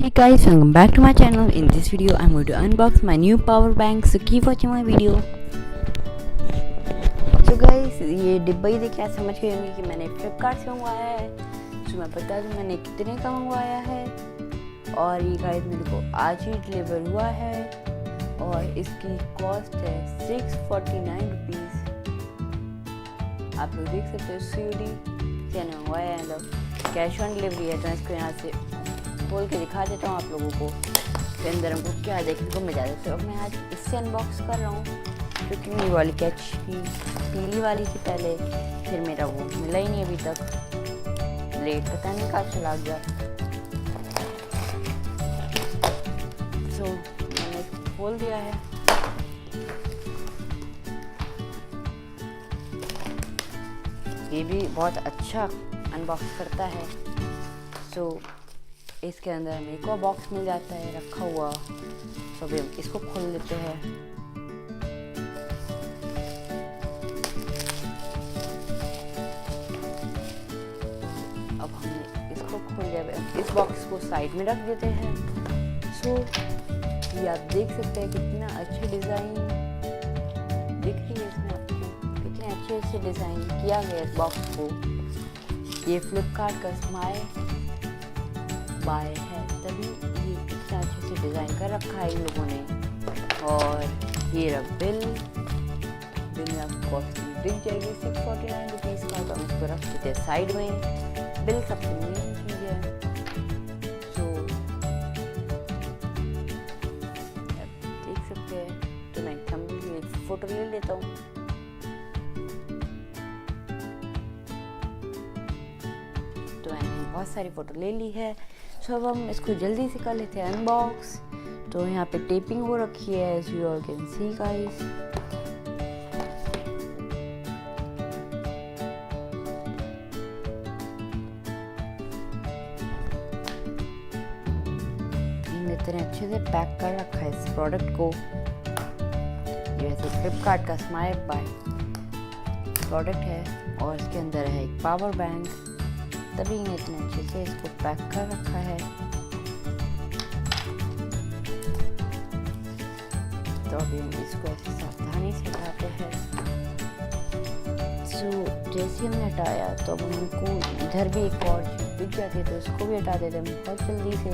Hey guys, welcome back to my channel. In this video I'm going to unbox my new power bank, so keep watching my video. So guys, ये डिब्बा ही देख समझ गए होंगे कि मैंने फ्लिपकार्ट से मंगवाया है। तो मैं बता दूँ मैंने कितने का मंगवाया है, और ये गाइस मेरे को आज ही डिलीवर हुआ है और इसकी कॉस्ट है 649 रुपीज़। आप लोग देख सकते हो COD से मंगवाया है, मतलब कैश ऑन डिलीवरी है। तो इसको यहाँ से खोल के दिखा देता हूँ आप लोगों को कि अंदर हमको क्या देखने को मिल जाता है। तो अब मैं आज इससे अनबॉक्स कर रहा हूँ, क्योंकि मेरी वाली कैच की पीली वाली थी पहले, फिर मेरा वो मिला ही नहीं अभी तक, लेट पता नहीं कहाँ चला गया। तो मैंने इसको खोल दिया है। ये भी बहुत अच्छा अनबॉक्स करता है। सो इसके अंदर हमें एक और बॉक्स मिल जाता है रखा हुआ। तो अभी हम इसको खोल लेते हैं। अब हमने इसको खोल लिया, इस बॉक्स को साइड में रख देते हैं। सो ये आप देख सकते हैं कितना अच्छा डिज़ाइन दिख रही है इसमें आपको, कितने अच्छे से डिज़ाइन किया गया इस बॉक्स को। ये फ्लिपकार्ट का स्माइल बाय है, तभी ये इतना अच्छे से डिज़ाइन कर रखा है इन लोगों ने। और ये रहा बिल में आपको कॉस्ट दिख जाएगी 649 रुपीज़ का। तो हम इसको रख देते हैं साइड में। बिल सबसे मेन चीज़ है। तो देख सकते हैं, तो मैं थंबनेल की एक फ़ोटो ले लेता हूँ। तो मैंने बहुत सारी फ़ोटो ले ली है। तो अब हम इसको जल्दी से कर लेते हैं अनबॉक्स। तो यहाँ पे टेपिंग हो रखी है, as you all can see guys. इतने अच्छे से पैक कर रखा है इस प्रोडक्ट को। जैसे फ्लिपकार्ट का स्मार्ट बाय प्रोडक्ट है, और इसके अंदर है एक पावर बैंक, तभी इन्हें इतने अच्छे से इसको पैक कर रखा है। तो अभी हम इसको ऐसे सावधानी से हटाते हैं। तो जैसे हमने हटाया, तो अब हमको इधर भी एक और चीज़ दिख जाती है, तो इसको भी हटा देते हैं बहुत जल्दी से।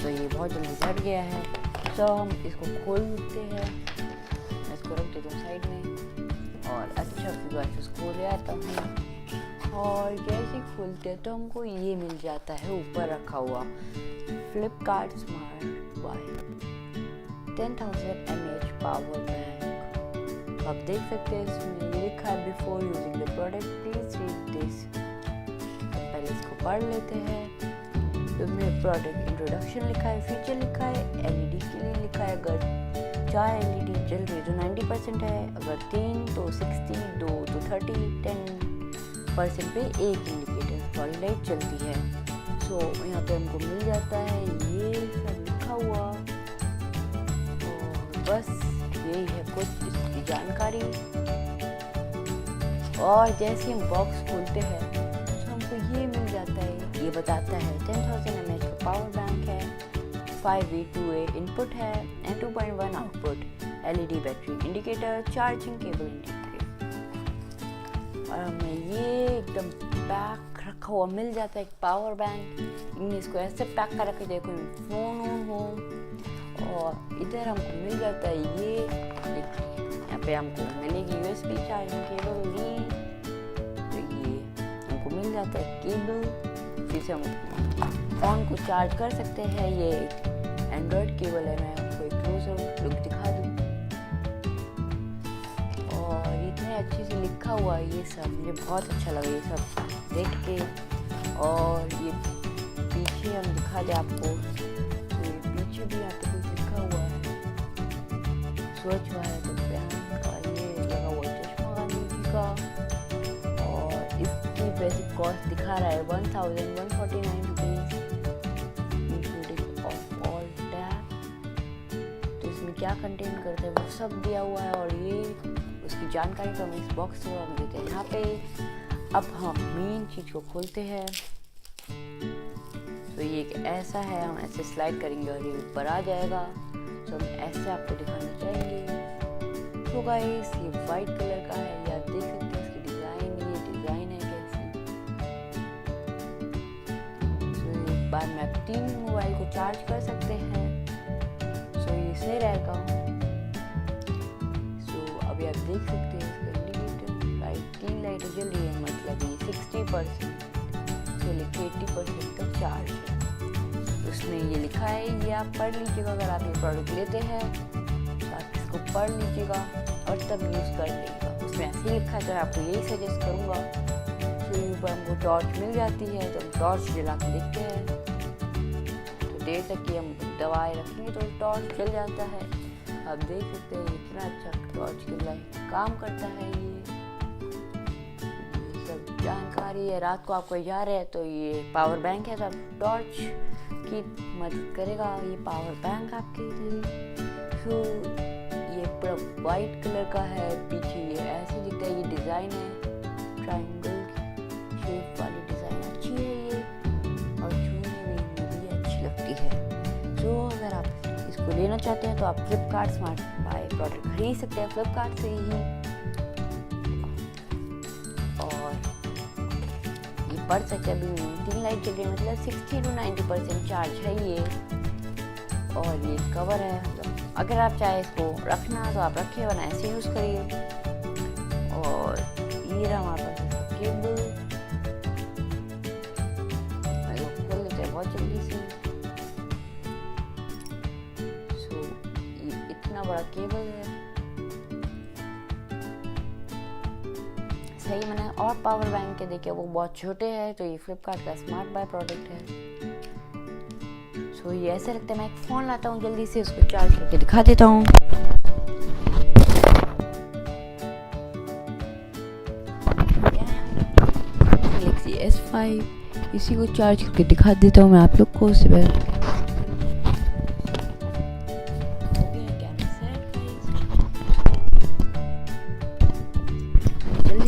तो ये बहुत जल्दी हट गया है। तो हम इसको खोल देते हैं। मैं इसको रख देता हूँ साइड में, और अच्छा से इसको ले आता हूँ। और जैसे खोलते हैं तो हमको ये मिल जाता है ऊपर रखा हुआ Flipkart smart bye 10,000 mAh power bank. आप देख सकते हैं इसमें ये लिखा है before using the product please read this. पहले इसको पढ़ लेते हैं। तो इसमें प्रोडक्ट इंट्रोडक्शन लिखा है, फीचर लिखा है, LED के लिए लिखा है। अगर 4 LED जल रही तो 90% है, अगर 3 तो 60, 2 तो 30, 10% पे एक इंडिकेटर वाली लाइट चलती है। सो यहाँ पे हमको मिल जाता है ये सब लिखा हुआ, और बस यही है कुछ इसकी जानकारी। और जैसे हम बॉक्स खोलते हैं तो हमको ये मिल जाता है, ये बताता है 10,000 mAh का पावर बैंक है, 5V2A इनपुट है and 2.1 output, LED battery indicator, charging cable indicator. और हमें ये एकदम पैक रखा हुआ मिल जाता है एक पावर बैंक। इनने इसको ऐसे पैक कर रखे देखो फोन ऑन हो। और इधर हमको मिल जाता है ये यहाँ पे हमको मिलेगी USB चार्जिंग केबल ली। तो ये हमको मिल जाता है केबल, जिससे हम फ़ोन को चार्ज कर सकते हैं। ये एंड्रॉयड केबल है, मैं आपको एक क्लोजर लुक दिखा दूँ। अच्छे से लिखा हुआ है ये सब, मुझे बहुत अच्छा लगा ये सब देख के। और ये पीछे हम दिखा दे आपको, तो ये पीछे भी यहाँ पे कुछ लिखा हुआ है, स्वच्छ भारत अभियान का ये लगा हुआ चश्मा गांधी जी का। और इसकी बेसिक कॉस्ट दिखा रहा है 1,149 rupees including of all tax. तो इसमें क्या कंटेन करते हैं वो सब दिया हुआ है, और ये उसकी जानकारी तो हम इस बॉक्स में हम देते हैं यहाँ पे। अब हम मेन चीज़ को खोलते हैं। तो ये एक ऐसा है, हम ऐसे स्लाइड करेंगे और ये ऊपर आ जाएगा। तो हम ऐसे आपको दिखाना चाहेंगे। तो गाइस ये वाइट कलर का है, ये आप देख सकते हैं इसकी डिज़ाइन, ये डिज़ाइन है कैसी। तो एक बार में आप 3 मोबाइल को चार्ज कर सकते हैं। सो ये सही रहेगा। सो अभी आप देख सकते हैं इसका इंडिकेटर लाइट, 3 लाइटें जल रही है, मतलब ये 60% से लेकर 80% तक चार्ज है। उसमें ये लिखा है, ये आप पढ़ लीजिएगा। अगर आप ये प्रोडक्ट लेते हैं तो आप इसको पढ़ लीजिएगा और तब यूज़ कर लीजिएगा। उसमें ऐसे ही लिखा है, तो आपको यही सजेस्ट करूँगा। तो ऊपर हमको टॉर्च मिल जाती है, तो हम टॉर्च जला के देखते हैं। तो देर तक कि हम दवाएँ रखेंगे तो टॉर्च जल जाता है। आप देख सकते हैं इतना अच्छा टॉर्च की लाइट काम करता है। ये सब जानकारी है। रात को आपको जा रहे हैं तो ये पावर बैंक है, तो आप टॉर्च की मदद करेगा ये पावर बैंक आपके लिए। तो ये पूरा वाइट कलर का है, पीछे ये ऐसे दिखता है। ये डिज़ाइन है ट्रायंगल शेप वाली डिज़ाइन, अच्छी है ये और छूने में भी अच्छी लगती है। तो अगर आप इसको लेना चाहते हैं तो आप फ्लिपकार्ट स्मार्ट बाय प्रोडक्ट खरीद सकते हैं फ्लिपकार्ट से ही। और ये पढ़ सकते हैं। अभी 3 लाइट चल रही है, मतलब 60 to 90% चार्ज है ये। और ये कवर है, मतलब अगर आप चाहे इसको रखना तो आप रखिए, वरना ऐसे यूज़ करिए। और ये रहा हमारे पास इसका केबल, खोल लेते हैं बहुत जल्दी से। सो ये इतना बड़ा केबल है, सही मैंने। और पावर बैंक के देखिए वो बहुत छोटे हैं। तो ये फ्लिपकार्ट का स्मार्ट बाय प्रोडक्ट है। सो ये ऐसे लगता है। मैं एक फ़ोन लाता हूँ जल्दी से, उसको चार्ज करके दिखा देता हूँ। गैलेक्सी S5, इसी को चार्ज करके दिखा देता हूँ मैं आप लोग को। उससे पहले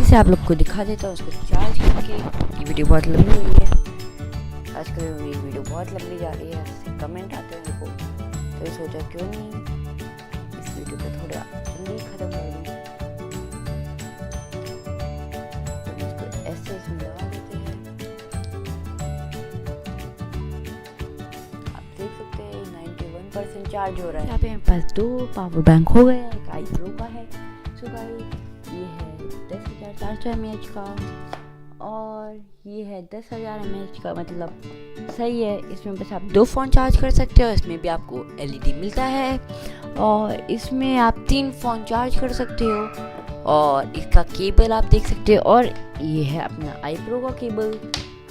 से आप लोग को दिखा देता हूँ उसको चार्ज करके। ये वीडियो बहुत लंबी हुई है, आजकल ये वीडियो बहुत लंबी जा रही है, इससे कमेंट आते हैं मेरे को। तो ये सोचा क्यों नहीं इस वीडियो पे थोड़ा जल्दी ख़त्म कर दूँ। तो इसको ऐसे इसमें लगा देते हैं। आप देख सकते हैं 91% चार्ज हो रहा है। यहाँ पे मेरे पास 2 पावर बैंक हो गए, एक आई प्रो का है। सो गाइस ये है 10,400 mAh का और ये है 10,000 mAh का, मतलब सही है। इसमें बस आप 2 फ़ोन चार्ज कर सकते हो। इसमें भी आपको LED मिलता है और इसमें आप 3 फ़ोन चार्ज कर सकते हो। और इसका केबल आप देख सकते हो, और ये है अपना आई प्रो का केबल।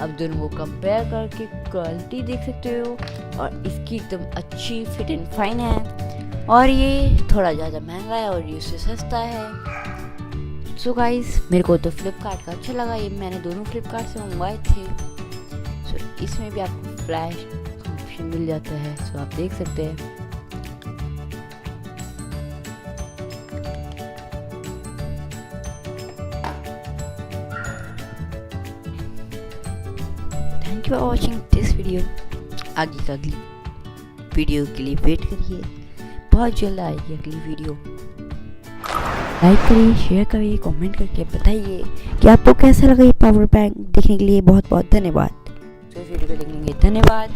आप दोनों को कंपेयर करके क्वालिटी देख सकते हो, और इसकी एकदम अच्छी फिट एंड फाइन है। और ये थोड़ा ज़्यादा महंगा है और ये उससे सस्ता है। सो गाइस मेरे को तो फ्लिपकार्ट का अच्छा लगा। ये मैंने दोनों फ्लिपकार्ट से मंगवाए थे। सो इसमें भी आपको फ्लैश ऑप्शन मिल जाता है। सो आप देख सकते हैं। Thank you for watching this video. आगे का अगली वीडियो के लिए वेट करिए, बहुत जल्द आएगी अगली वीडियो। लाइक करिए, शेयर करिए, कमेंट करके बताइए कि आपको कैसा लगा ये पावर बैंक। देखने के लिए बहुत बहुत धन्यवाद। तो इस वीडियो को देखने के लिए धन्यवाद।